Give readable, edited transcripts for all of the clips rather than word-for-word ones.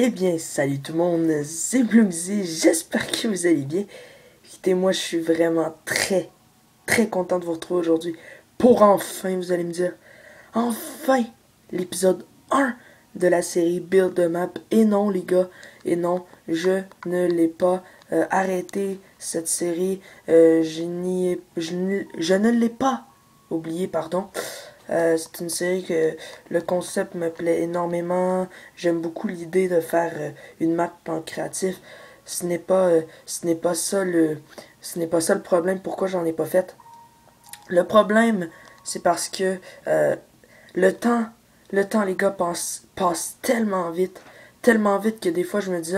Eh bien, salut tout le monde, c'est Bloomsy, j'espère que vous allez bien. Écoutez, moi je suis vraiment très content de vous retrouver aujourd'hui pour enfin, vous allez me dire, enfin, l'épisode 1 de la série Build a Map. Et non les gars, et non, je ne l'ai pas arrêté cette série, je ne l'ai pas oublié, pardon. C'est une série que le concept me plaît énormément. J'aime beaucoup l'idée de faire une map en créatif. Ce n'est pas ça ce n'est pas ça le problème. Pourquoi j'en ai pas fait? Le problème, c'est parce que le temps, le temps les gars passe tellement vite que des fois je me dis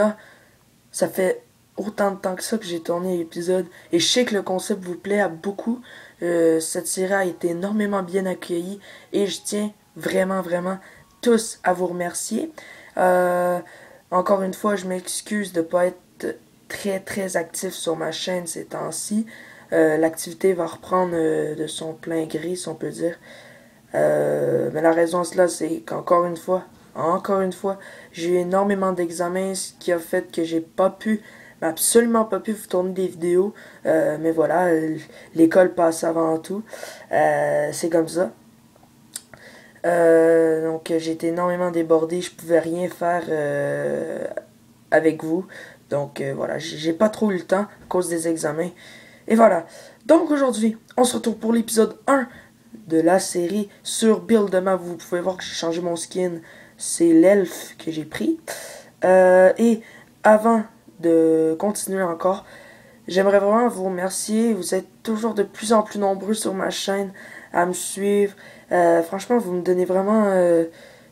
ça fait autant de temps que ça que j'ai tourné l'épisode. Et je sais que le concept vous plaît à beaucoup. Cette série a été énormément bien accueillie. Et je tiens vraiment tous à vous remercier. Euh, Encore une fois, je m'excuse de ne pas être très actif sur ma chaîne ces temps-ci. L'activité va reprendre de son plein gré, si on peut dire. Mais la raison à cela, c'est encore une fois, j'ai eu énormément d'examens, ce qui a fait que j'ai pas pu, absolument pas pu vous tourner des vidéos. Mais voilà, l'école passe avant tout. C'est comme ça. Donc j'ai été énormément débordé, je pouvais rien faire avec vous. Donc voilà, j'ai pas trop eu le temps à cause des examens. Et voilà. Donc aujourd'hui, on se retrouve pour l'épisode 1 de la série sur Build a Map. Vous pouvez voir que j'ai changé mon skin. C'est l'elfe que j'ai pris. Et avant de continuer encore, j'aimerais vraiment vous remercier. Vous êtes toujours de plus en plus nombreux sur ma chaîne à me suivre. Franchement, vous me donnez vraiment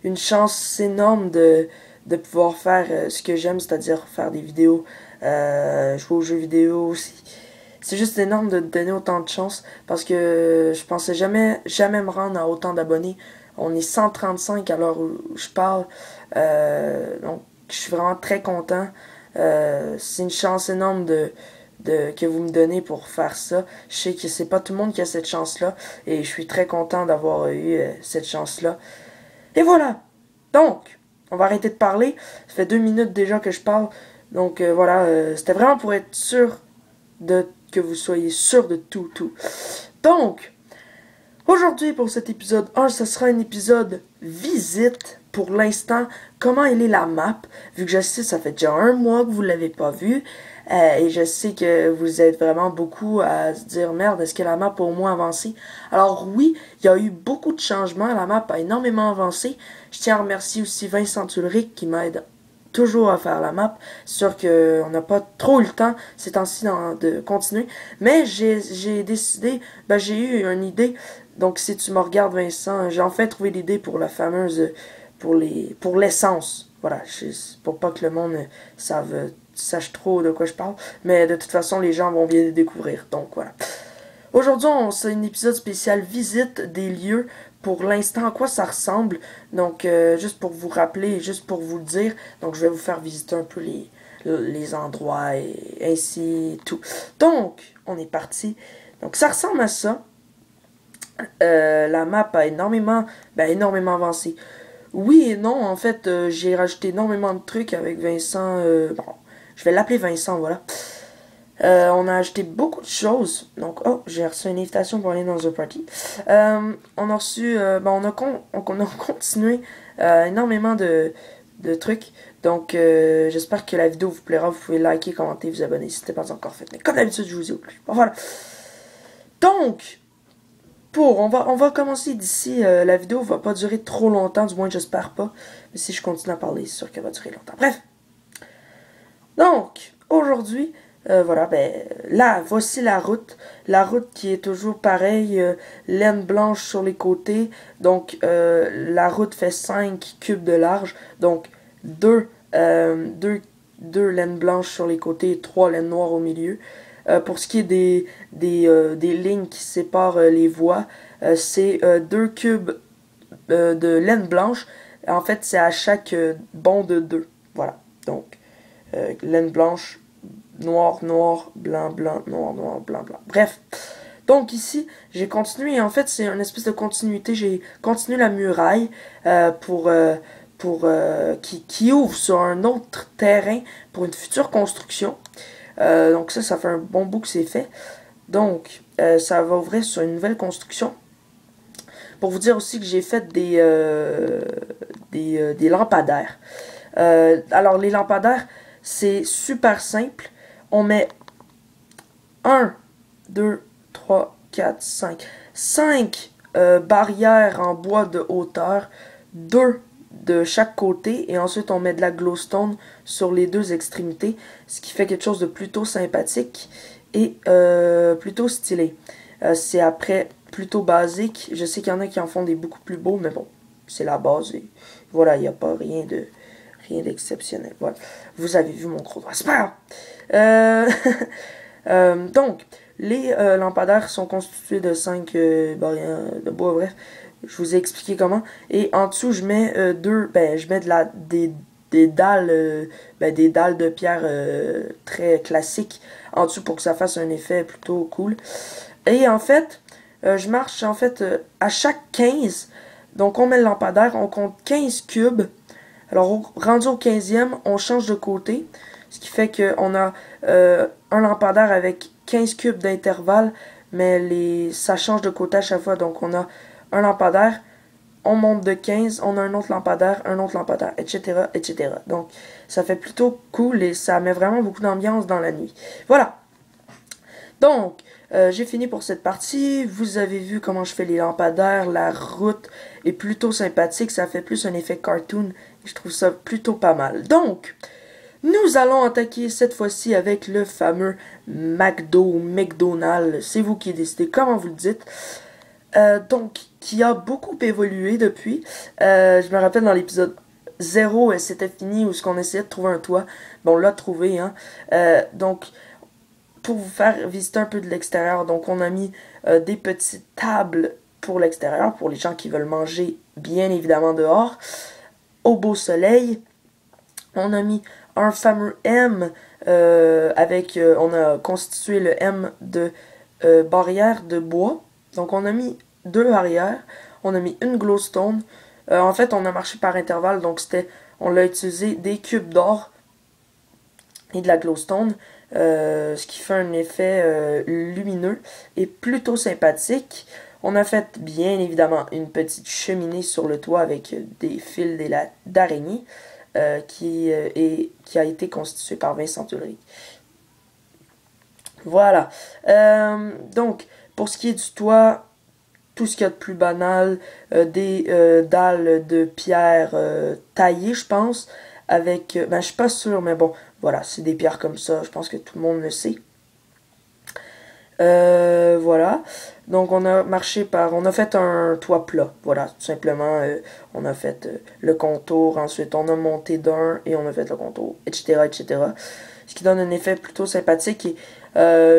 une chance énorme de pouvoir faire ce que j'aime, c'est-à-dire faire des vidéos, jouer aux jeux vidéo aussi. C'est juste énorme de donner autant de chance parce que je pensais jamais me rendre à autant d'abonnés. On est 135 à l'heure où je parle. Donc, je suis vraiment très content. C'est une chance énorme que vous me donnez pour faire ça. Je sais que c'est pas tout le monde qui a cette chance-là. Et je suis très content d'avoir eu cette chance-là. Et voilà. Donc, on va arrêter de parler. Ça fait 2 minutes déjà que je parle. Donc voilà, c'était vraiment pour être sûr que vous soyez sûr de tout. Donc, aujourd'hui pour cet épisode 1, ce sera un épisode visite pour l'instant. Comment elle est la map, vu que je sais ça fait déjà 1 mois que vous l'avez pas vue. Et je sais que vous êtes vraiment beaucoup à se dire merde, est-ce que la map a au moins avancé? Alors oui, il y a eu beaucoup de changements, la map a énormément avancé. Je tiens à remercier aussi Vincent Ulrich qui m'aide toujours à faire la map. C'est sûr qu'on n'a pas trop eu le temps ces temps-ci de continuer. Mais j'ai décidé, j'ai eu une idée. Donc si tu me regardes Vincent, j'ai enfin trouvé l'idée pour la fameuse, pour l'essence. Voilà, pour pas que le monde sache trop de quoi je parle. Mais de toute façon, les gens vont bien le découvrir. Donc voilà. Aujourd'hui, c'est un épisode spécial visite des lieux. Pour l'instant, à quoi ça ressemble. Donc, juste pour vous rappeler, juste pour vous le dire. Donc, je vais vous faire visiter un peu les endroits et ainsi tout. Donc, on est parti. Donc, ça ressemble à ça. La map a énormément avancé. Oui et non, en fait, j'ai rajouté énormément de trucs avec Vincent. Bon, je vais l'appeler Vincent, voilà. On a acheté beaucoup de choses. Donc, oh, j'ai reçu une invitation pour aller dans un party. On a reçu, on a continué énormément de trucs. Donc, j'espère que la vidéo vous plaira. Vous pouvez liker, commenter, vous abonner si ce n'est pas encore fait. Mais comme d'habitude, je vous dis au plus. Bon, voilà. Donc, on va commencer d'ici. La vidéo va pas durer trop longtemps, du moins j'espère pas. Mais si je continue à parler, c'est sûr qu'elle va durer longtemps. Bref. Donc, aujourd'hui, voilà, là, voici la route. La route qui est toujours pareille, laine blanche sur les côtés. Donc, la route fait 5 cubes de large. Donc, 2 laines blanches sur les côtés et 3 laines noires au milieu. Pour ce qui est des lignes qui séparent les voies, c'est 2 cubes de laine blanche. En fait, c'est à chaque bond de 2. Voilà. Donc, laine blanche, noir, blanc, noir, blanc. Bref. Donc ici, j'ai continué. En fait, c'est une espèce de continuité. J'ai continué la muraille qui ouvre sur un autre terrain pour une future construction. Donc ça fait un bon bout que c'est fait. Donc, ça va ouvrir sur une nouvelle construction. Pour vous dire aussi que j'ai fait des lampadaires. Alors, les lampadaires, c'est super simple. On met 1, 2, 3, 4, 5. 5 barrières en bois de hauteur. 2 de chaque côté. Et ensuite, on met de la glowstone sur les deux extrémités. Ce qui fait quelque chose de plutôt sympathique et plutôt stylé. C'est après plutôt basique. Je sais qu'il y en a qui en font des beaucoup plus beaux, mais bon, c'est la base. Et voilà, il n'y a pas rien d'exceptionnel. Voilà. Vous avez vu mon gros doigt. C'est pas grave. Donc, les lampadaires sont constitués de 5 barrières de bois, bref. Je vous ai expliqué comment. Et en dessous, je mets je mets des dalles, des dalles de pierre très classiques en dessous pour que ça fasse un effet plutôt cool. Et en fait, je marche à chaque 15. Donc on met le lampadaire, on compte 15 cubes. Alors rendu au 15e, on change de côté. Ce qui fait qu'on a un lampadaire avec 15 cubes d'intervalle. Mais ça change de côté à chaque fois. Donc on a un lampadaire, on monte de 15, on a un autre lampadaire, etc., etc. Donc, ça fait plutôt cool et ça met vraiment beaucoup d'ambiance dans la nuit. Voilà. Donc, j'ai fini pour cette partie. Vous avez vu comment je fais les lampadaires. La route est plutôt sympathique. Ça fait plus un effet cartoon. Je trouve ça plutôt pas mal. Donc, nous allons attaquer cette fois-ci avec le fameux McDonald's. C'est vous qui décidez comment vous le dites. Donc, qui a beaucoup évolué depuis. Je me rappelle dans l'épisode 0, c'était fini où ce qu'on essayait de trouver un toit. Bon, on l'a trouvé, hein. Donc, pour vous faire visiter un peu de l'extérieur, donc on a mis des petites tables pour l'extérieur, pour les gens qui veulent manger, bien évidemment, dehors, au beau soleil. On a mis un fameux M on a constitué le M de barrière de bois. Donc on a mis 2 barrières, on a mis une glowstone. En fait, on a marché par intervalle, donc on l'a utilisé des cubes d'or et de la glowstone, ce qui fait un effet lumineux et plutôt sympathique. On a fait bien évidemment une petite cheminée sur le toit avec des fils d'araignée qui a été constituée par Vincent Ulrich. Voilà. Donc, pour ce qui est du toit, tout ce qu'il y a de plus banal, des dalles de pierre taillées, je pense, avec, je suis pas sûr, mais bon, voilà, c'est des pierres comme ça, je pense que tout le monde le sait. Voilà, donc on a fait un toit plat, voilà, tout simplement, on a fait le contour, ensuite on a monté d'un et on a fait le contour, etc., etc., ce qui donne un effet plutôt sympathique et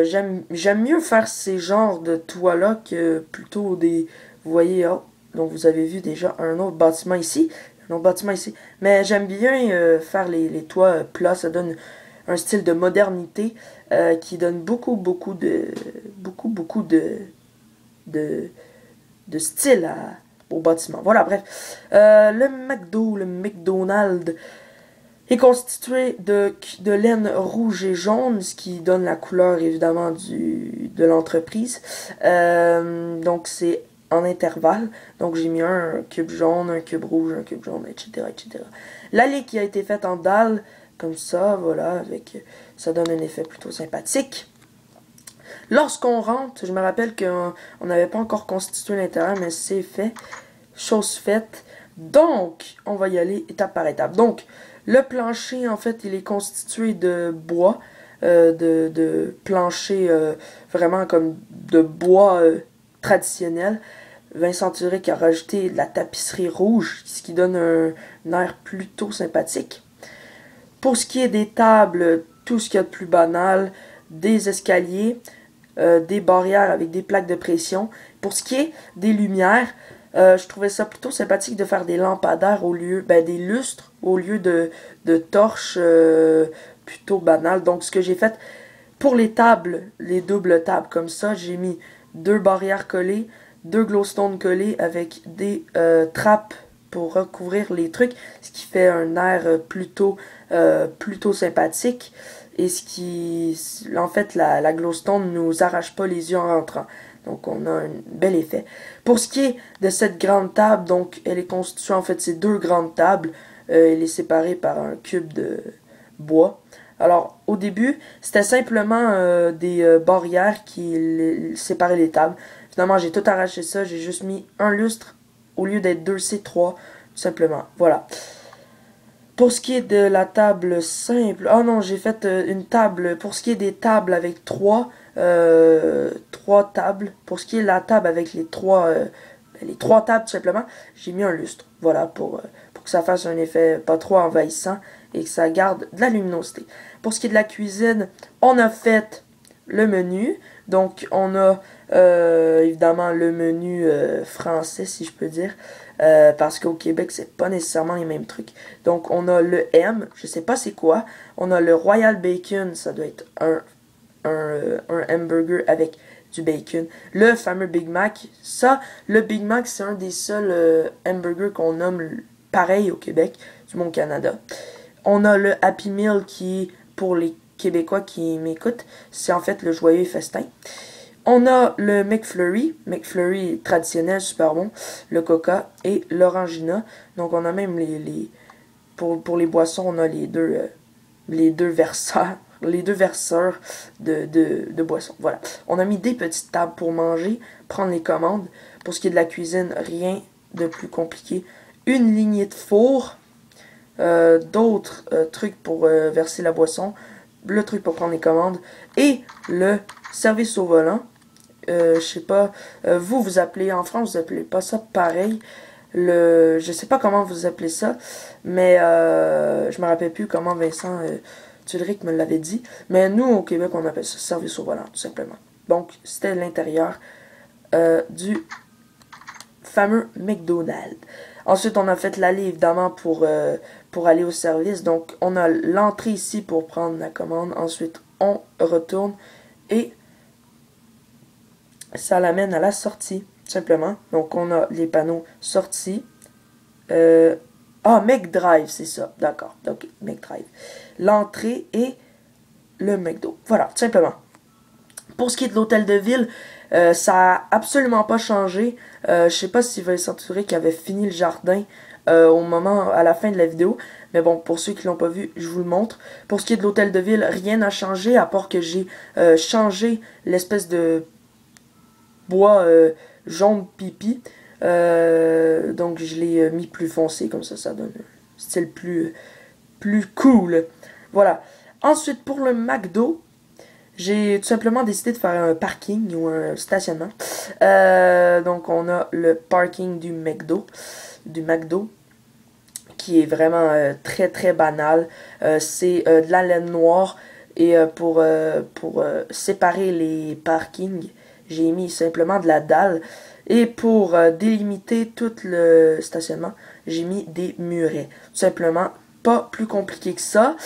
j'aime mieux faire ces genres de toits-là que plutôt des, vous voyez, oh, donc vous avez vu déjà un autre bâtiment ici, mais j'aime bien faire les toits plats, ça donne un style de modernité qui donne beaucoup de style au bâtiment. Voilà, bref. Le McDonald's est constitué de laine rouge et jaune, ce qui donne la couleur évidemment de l'entreprise. Donc c'est en intervalle. Donc j'ai mis un cube jaune, un cube rouge, un cube jaune, etc., etc. L'allée qui a été faite en dalle, comme ça, voilà, ça donne un effet plutôt sympathique. Lorsqu'on rentre, je me rappelle qu'on n'avait pas encore constitué l'intérieur, mais c'est fait, chose faite. Donc, on va y aller étape par étape. Donc, le plancher, en fait, il est constitué de bois, de plancher vraiment comme de bois traditionnel. Vincent Ulrich a rajouté de la tapisserie rouge, ce qui donne un air plutôt sympathique. Pour ce qui est des tables, tout ce qu'il y a de plus banal, des escaliers, des barrières avec des plaques de pression. Pour ce qui est des lumières, je trouvais ça plutôt sympathique de faire des lampadaires au lieu, des lustres au lieu de torches plutôt banales. Donc ce que j'ai fait pour les tables, les doubles tables comme ça, j'ai mis 2 barrières collées, 2 glowstones collées avec des trappes pour recouvrir les trucs, ce qui fait un air plutôt sympathique. Et ce qui, en fait, la glowstone nous arrache pas les yeux en rentrant. Donc, on a un bel effet. Pour ce qui est de cette grande table, donc, elle est constituée, en fait, c'est deux grandes tables. Elle est séparée par un cube de bois. Alors, au début, c'était simplement des barrières qui séparaient les tables. Finalement, j'ai tout arraché ça. J'ai juste mis un lustre au lieu d'être deux, c'est trois, tout simplement. Voilà. Pour ce qui est de la table simple, oh non, j'ai fait une table. Pour ce qui est des tables avec trois tables. Pour ce qui est de la table avec les trois tables, tout simplement, j'ai mis un lustre. Voilà, pour que ça fasse un effet pas trop envahissant et que ça garde de la luminosité. Pour ce qui est de la cuisine, on a fait le menu. Donc, on a évidemment le menu français, si je peux dire. Parce qu'au Québec, c'est pas nécessairement les mêmes trucs. Donc, on a le M, je sais pas c'est quoi. On a le Royal Bacon, ça doit être un hamburger avec du bacon. Le fameux Big Mac, ça, le Big Mac, c'est un des seuls hamburgers qu'on nomme pareil au Québec, du moins au Canada. On a le Happy Meal qui, pour les Québécois qui m'écoutent, c'est en fait le joyeux festin. On a le McFlurry traditionnel, super bon, le Coca et l'Orangina. Donc on a même pour les boissons, on a les deux verseurs, de boissons. Voilà. On a mis des petites tables pour manger, prendre les commandes. Pour ce qui est de la cuisine, rien de plus compliqué. Une lignée de four, d'autres trucs pour verser la boisson, le truc pour prendre les commandes et le service au volant. Je sais pas, vous appelez, en France, vous appelez pas ça pareil. Je sais pas comment vous appelez ça, mais je me rappelle plus comment Vincent Tulric me l'avait dit. Mais nous, au Québec, on appelle ça service au volant, tout simplement. Donc, c'était l'intérieur du fameux McDonald's. Ensuite, on a fait l'allée, évidemment, pour aller au service. Donc, on a l'entrée ici pour prendre la commande. Ensuite, on retourne et ça l'amène à la sortie, tout simplement. Donc, on a les panneaux sortie. McDrive, c'est ça. D'accord. Donc, McDrive. L'entrée et le McDo. Voilà, tout simplement. Pour ce qui est de l'hôtel de ville, ça a absolument pas changé. Je sais pas si Vincent Tulric avait fini le jardin à la fin de la vidéo. Mais bon, pour ceux qui l'ont pas vu, je vous le montre. Pour ce qui est de l'hôtel de ville, rien n'a changé, à part que j'ai changé l'espèce de bois jaune pipi. Donc je l'ai mis plus foncé, comme ça donne un style plus cool. Voilà. Ensuite, pour le McDo, j'ai tout simplement décidé de faire un parking ou un stationnement. Donc on a le parking du McDo, qui est vraiment très très banal. C'est de la laine noire et pour séparer les parkings, j'ai mis simplement de la dalle. Et pour délimiter tout le stationnement, j'ai mis des murets. Tout simplement, pas plus compliqué que ça.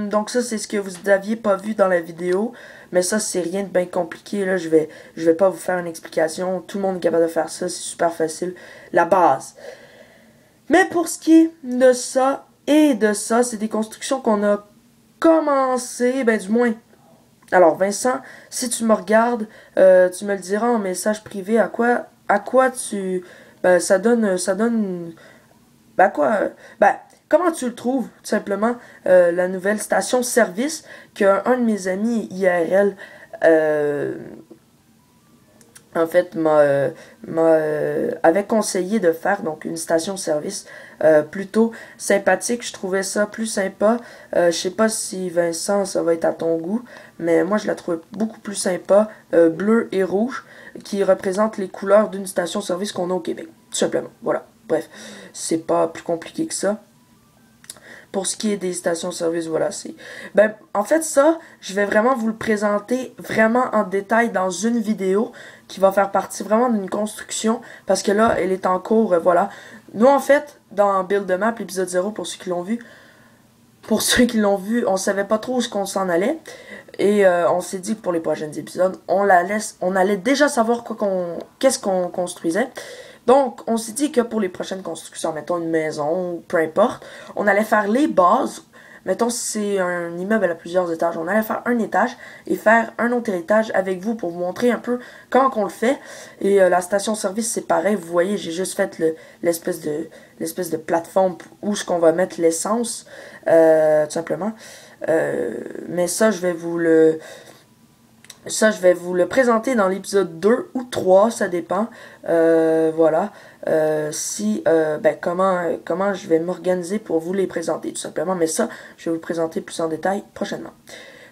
Donc ça, c'est ce que vous n'aviez pas vu dans la vidéo. Mais ça, c'est rien de bien compliqué. Là, je vais pas vous faire une explication. Tout le monde est capable de faire ça. C'est super facile. La base. Mais pour ce qui est de ça et de ça, c'est des constructions qu'on a commencé, du moins. Alors Vincent, si tu me regardes, tu me le diras en message privé à quoi tu ça donne comment tu le trouves tout simplement la nouvelle station service qu'un de mes amis IRL en fait avait conseillé de faire, donc une station service plutôt sympathique. Je trouvais ça plus sympa. Je sais pas si Vincent ça va être à ton goût, mais moi je la trouve beaucoup plus sympa, bleu et rouge, qui représentent les couleurs d'une station service qu'on a au Québec, tout simplement. Voilà, bref, c'est pas plus compliqué que ça. Pour ce qui est des stations-service, voilà, c'est... en fait, ça, je vais vraiment vous le présenter vraiment en détail dans une vidéo qui va faire partie vraiment d'une construction, parce que là, elle est en cours, voilà. Nous, en fait, dans Build a Map, l'épisode 0, pour ceux qui l'ont vu, on savait pas trop où qu'on s'en allait, et on s'est dit que pour les prochains épisodes, on allait déjà savoir qu'est-ce qu'on construisait. Donc, on s'est dit que pour les prochaines constructions, mettons une maison, peu importe, on allait faire les bases. Mettons, si c'est un immeuble à plusieurs étages, on allait faire un étage et faire un autre étage avec vous pour vous montrer un peu comment on le fait. Et la station-service, c'est pareil. Vous voyez, j'ai juste fait l'espèce de plateforme où est-ce qu'on va mettre l'essence, tout simplement. Mais ça, je vais vous le présenter dans l'épisode 2 ou 3, ça dépend. Voilà. Comment je vais m'organiser pour vous les présenter, tout simplement. Mais ça, je vais vous le présenter plus en détail prochainement.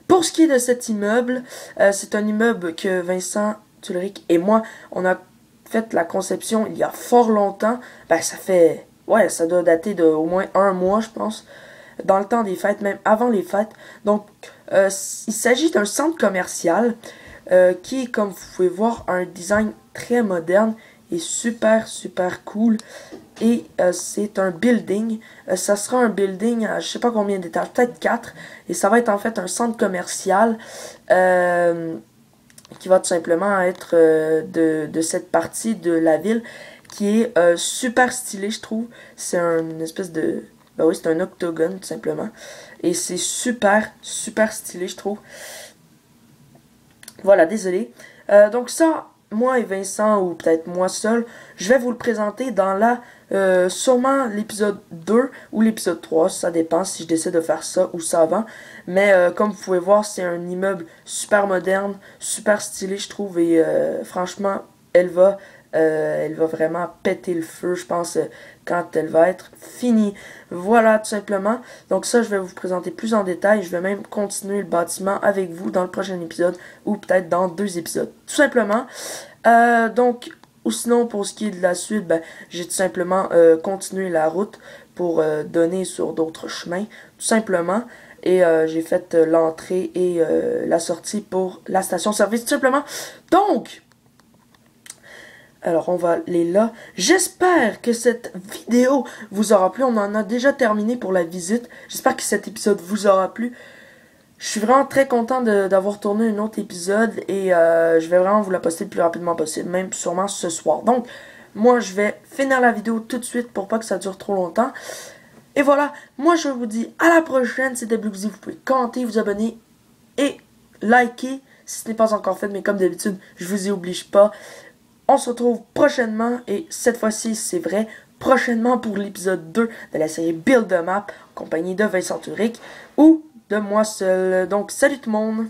Pour ce qui est de cet immeuble, c'est un immeuble que Vincent Tulric et moi, on a fait la conception il y a fort longtemps. Ça doit dater de au moins un mois, je pense. Dans le temps des fêtes, même avant les fêtes. Donc, il s'agit d'un centre commercial qui est, comme vous pouvez voir, un design très moderne et super, super cool. Et c'est un building. Ça sera un building à je sais pas combien d'étages, peut-être 4. Et ça va être en fait un centre commercial qui va tout simplement être de cette partie de la ville qui est super stylé, je trouve. C'est une espèce de... Ben oui, c'est un octogone, tout simplement. Et c'est super, super stylé, je trouve. Voilà, désolé. Donc ça, moi et Vincent, ou peut-être moi seul, je vais vous le présenter dans sûrement l'épisode 2 ou l'épisode 3. Ça dépend si je décide de faire ça ou ça avant. Mais comme vous pouvez voir, c'est un immeuble super moderne, super stylé, je trouve. Et franchement, elle va vraiment péter le feu, je pense, quand elle va être finie. Voilà, tout simplement. Donc ça, je vais vous présenter plus en détail. Je vais même continuer le bâtiment avec vous dans le prochain épisode ou peut-être dans 2 épisodes. Tout simplement. Ou sinon, pour ce qui est de la suite, j'ai tout simplement continué la route pour donner sur d'autres chemins, tout simplement. Et j'ai fait l'entrée et la sortie pour la station-service, tout simplement. Donc... Alors, on va aller là. J'espère que cette vidéo vous aura plu. On en a déjà terminé pour la visite. J'espère que cet épisode vous aura plu. Je suis vraiment très content d'avoir tourné un autre épisode. Et je vais vraiment vous la poster le plus rapidement possible. Même sûrement ce soir. Donc, moi, je vais finir la vidéo tout de suite pour pas que ça dure trop longtemps. Et voilà. Moi, je vous dis à la prochaine. C'était Bluesy. Vous pouvez commenter, vous abonner et liker si ce n'est pas encore fait. Mais comme d'habitude, je vous y oblige pas. On se retrouve prochainement, et cette fois-ci, c'est vrai, prochainement pour l'épisode 2 de la série Build a Map, en compagnie de Vincent Tulric, ou de moi seul. Donc, salut tout le monde!